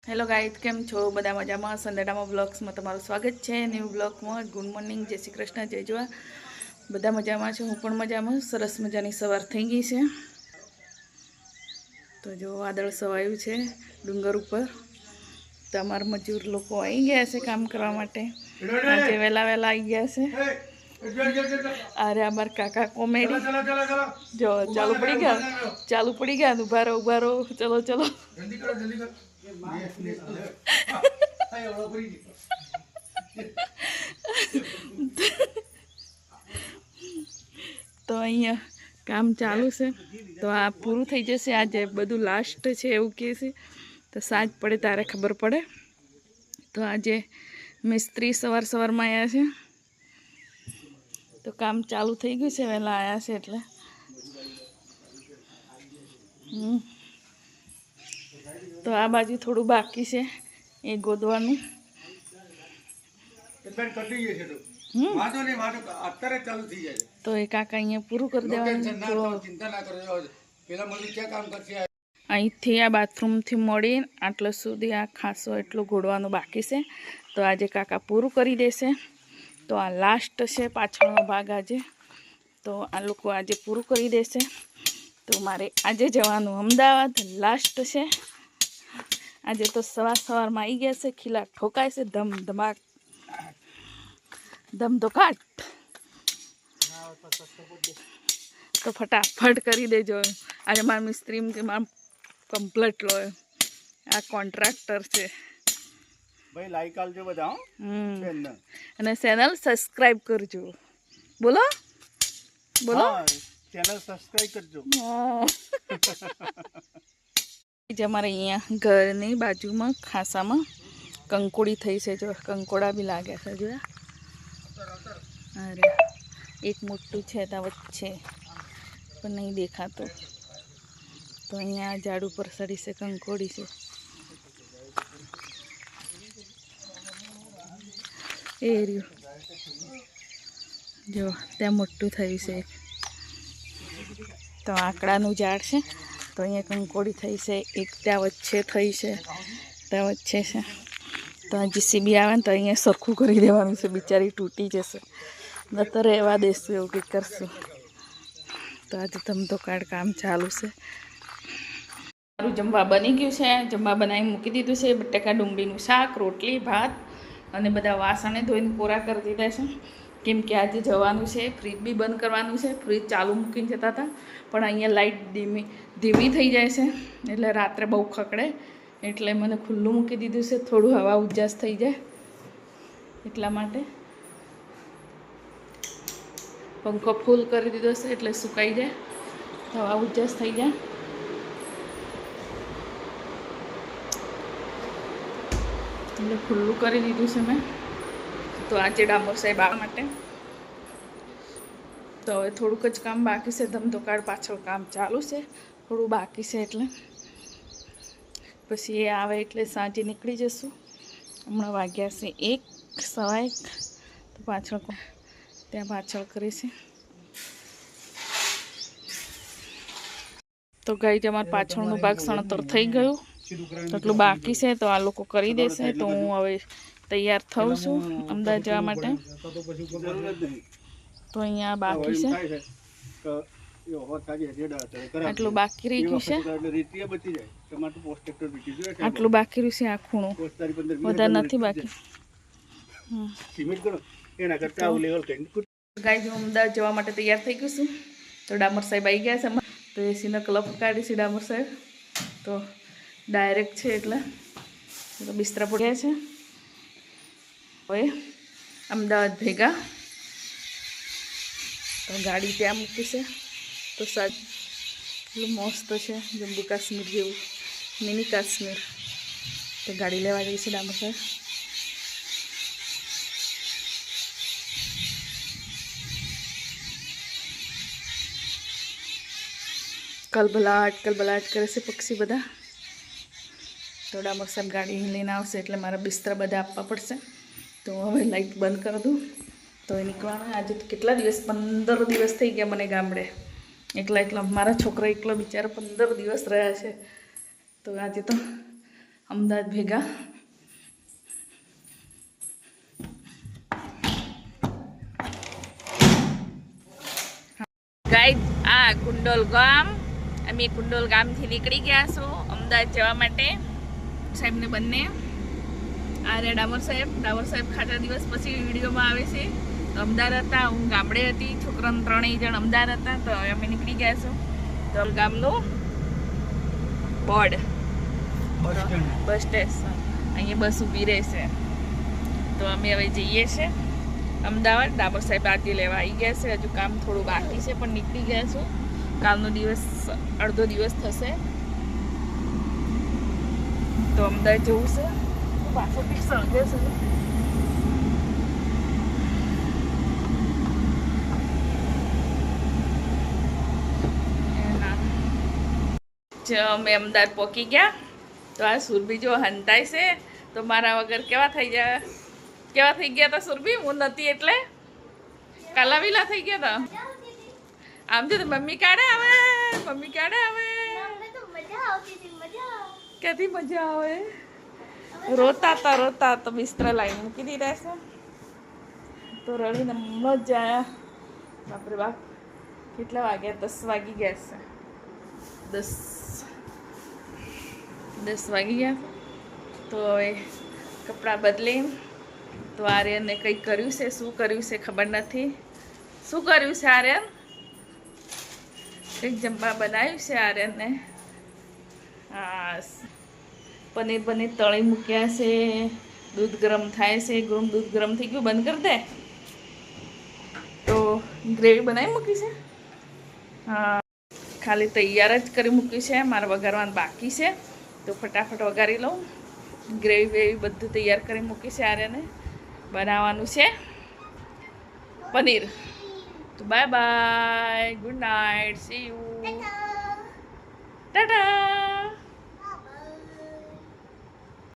Hello guys, કેમ છો? બધા મજામાં? સંદેડામાં બ્લોગ્સમાં તમારું સ્વાગત છે. ન્યૂ બ્લોગમાં ગુડ મોર્નિંગ, જય શ્રી કૃષ્ણ, જય જોવા. બધા મજામાં છે, હું પણ મજામાં. સરસ મજાની સવાર થઈ ગઈ છે. તો જો વાદળ છવાયું છે ડુંગર ઉપર. તમારા મજૂર લોકો આવી ગયા છે કામ કરવા માટે. આજે વહેલા આવી ગયા છે. અરે અમાર કાકા કોમેડી જો ચાલુ પડી ગયા ઉભા રહો ચલો ચલો. તો અહીંયા કામ ચાલુ છે. તો આ પૂરું થઈ જશે. આજે બધું લાસ્ટ છે એવું કહે છે. તો સાંજ પડે તારે ખબર પડે. તો આજે મિસ્ત્રી સવારમાં આવ્યા છે. તો કામ ચાલુ થઈ ગયું છે, વહેલા આવ્યા છે એટલે. તો આ બાજુ થોડું બાકી છે એ ગોદવાનું. તો એ કાકા અહીંયા પૂરું કરી દેવાનું. અહીંથી આ બાથરૂમથી મળી આટલો સુધી આ ખાસો એટલું ઘોડવાનું બાકી છે. તો આજે કાકા પૂરું કરી દેશે. તો આ લાસ્ટ છે પાછળનો ભાગ આજે. તો આ લોકો આજે પૂરું કરી દેશે. તો મારે આજે જવાનું અમદાવાદ. લાસ્ટ છે આજે. તો સવારમાં આવી ગયા છે. ખીલા ઠોકાય છે ધમધમાટ ધમધોકાટ. તો ફટાફટ કરી દેજો. આજે મારા મિસ્ત્રી કે મારા કમ્પ્લીટ લો. આ કોન્ટ્રાક્ટર છે ભાઈ. લાઈક આલજો બધા. અને ચેનલ સબસ્ક્રાઇબ કરજો. બોલો ચેનલ સબસ્ક્રાઇબ કરજો. અમારે અહીંયા ઘરની બાજુમાં ખાસામાં કંકોડી થઈ છે. જો કંકોડા બી લાગ્યા છે. જોયા? અરે એક મોટું છે ત્યાં વચ્ચે પણ નહીં દેખાતું. તો અહીંયા ઝાડ ઉપર સડી છે કંકોડી છે. એ રહ્યું જો ત્યાં મોટું થયું છે. તો આંકડાનું ઝાડ છે. તો અહીંયા કંકોડી થઈ છે. એક ત્યાં વચ્ચે થઈ છે. ત્યાં વચ્ચે છે. તો આ જીસીબી આવે ને તો અહીંયા સરખું કરી દેવાનું છે. બિચારી તૂટી જશે. ન તો રહેવા દેશું એવું કંઈક કરશું. તો આજે ધમધોકાટ કામ ચાલુ છે. મારું જમવા બની ગયું છે. જમવા બનાવી મૂકી દીધું છે. બટાકા ડુંગળીનું શાક, રોટલી, ભાત અને બધા વાસણે ધોઈને કોરા કરી દીધા છે. કેમ કે આજે જવાનું છે. ફ્રીજ બી બંધ કરવાનું છે. ફ્રીજ ચાલુ મૂકીને જતા હતા પણ અહીંયા લાઇટ ધીમી થઈ જાય છે એટલે રાત્રે બહુ ખકડે. એટલે મને ખુલ્લું મૂકી દીધું છે. થોડું હવા ઉજાસ થઈ જાય એટલા માટે. પંખો ફૂલ કરી દીધો છે એટલે સુકાઈ જાય, હવા ઉજાસ થઈ જાય. એટલે ખુલ્લું કરી દીધું છે મેં. તો આજે ડામોર સાહેબ આવવા માટે. તો હવે થોડુંક જ કામ બાકી છે. ધમધોકાટ પાછળ કામ ચાલુ છે. થોડું બાકી છે એટલે પછી એ આવે એટલે સાંજે નીકળી જશું. હમણાં વાગ્યા છે 1, 1:15. તો પાછળ ત્યાં પાછળ કરે છે. તો ગાઈ જ અમારે પાછળનો ભાગ સણતર થઈ ગયું. એટલું બાકી છે તો આ લોકો કરી દેશે. તો હું હવે તૈયાર થઉં છું અમદાવાદ જવા માટે. તો અહીંયા બાકી છે. આટલું બાકી રહી ગયું છે. આટલું બાકી રહ્યું છે. આ ખૂણું વધારે નથી બાકી. ગાય હું અમદાવાદ જવા માટે તૈયાર થઈ ગયું છું. તો ડામર સાહેબ આવી ગયા છે. તો એસીનો ક્લબ કાઢી છે ડામર સાહેબ. તો ડાયરેક્ટ છે એટલે બિસ્તરા પડ્યા છે. હવે અમદાવાદ ભેગા. તો ગાડી ત્યાં મૂકી છે. તો એટલું મસ્ત છે જમ્મુ કાશ્મીર જેવું, મિની કાશ્મીર. તો ગાડી લેવા જઈ છે ડામર સાહેબ. કલબલાટ કરે છે પક્ષી બધા. તો ડામર સાહેબ ગાડી લઈને આવશે એટલે મારા બિસ્તરા બધા આપવા પડશે. તો હવે લાઈટ બંધ કરી દઉં. તો એ નીકળવાનું. આજે કેટલા દિવસ, 15 દિવસ થઈ ગયા મને ગામડે. એકલા મારા છોકરા એકલા બિચારા 15 દિવસ રહ્યા છે. તો આજે તો અમદાવાદ ભેગા. ગાઈડ આ કુંડોલ ગામ, અમે કુંડોલ ગામથી નીકળી ગયા છો અમદાવાદ જવા માટે. સાહેબને બંને આ રે ડામોર સાહેબ ખાટા દિવસ પછી વિડીયોમાં આવે છે. તો અમદાવાદ હતા, હું ગામડે હતી, છોકરાને ત્રણેય જણ અમદાવાદ હતા. તો અમે નીકળી ગયા છો. તો ગામનું બોર્ડ બસ સ્ટેશન, અહીંયા બસ ઊભી રહેશે. તો અમે હવે જઈએ છીએ અમદાવાદ. ડામોર સાહેબ આરતી લેવા આવી ગયા છે. હજુ કામ થોડું બાકી છે પણ નીકળી ગયા છું. કાલનો દિવસ અડધો દિવસ થશે. તો અમદાવાદ જવું છે. પાછળથી સળગે છે. અમે અમદાવાદ પહોંચી ગયા. તો આ સુરભી જો હંતાય છે. તો મારા વગર કેવા થઈ ગયા હતા સુરભી? હું નથી એટલે કાલાવીલા થઈ ગયા હતા. આમ જો મમ્મી કાઢે આવે. ક્યાંથી મજા આવે? રોતા તો બિસ્તરા લાવીને મૂકી દીધા છે. તો રડીને મજા આવ્યા. બાપરે બાપ, કેટલા વાગ્યા? 10 વાગી ગયા છે. 10 વાગી ગયા. તો હવે કપડાં બદલીને તો આર્યનને કંઈક કર્યું છે. શું કર્યું છે ખબર નથી. શું કર્યું છે આર્યન? કંઈક જમવા બનાવ્યું છે આર્યનને. હા, પનીર તળી મૂક્યા છે. દૂધ ગરમ થાય છે. દૂધ ગરમ થઈ ગયું, બંધ કરી દે. તો ગ્રેવી બનાવી મૂકી છે. હા, ખાલી તૈયાર જ કરી મૂકી છે. મારે વઘારવાનું બાકી છે. તો ફટાફટ વઘારી લઉં. ગ્રેવી બધું તૈયાર કરી મૂકી છે. આર્યને બનાવવાનું છે પનીર. તો bye bye, good night, C you.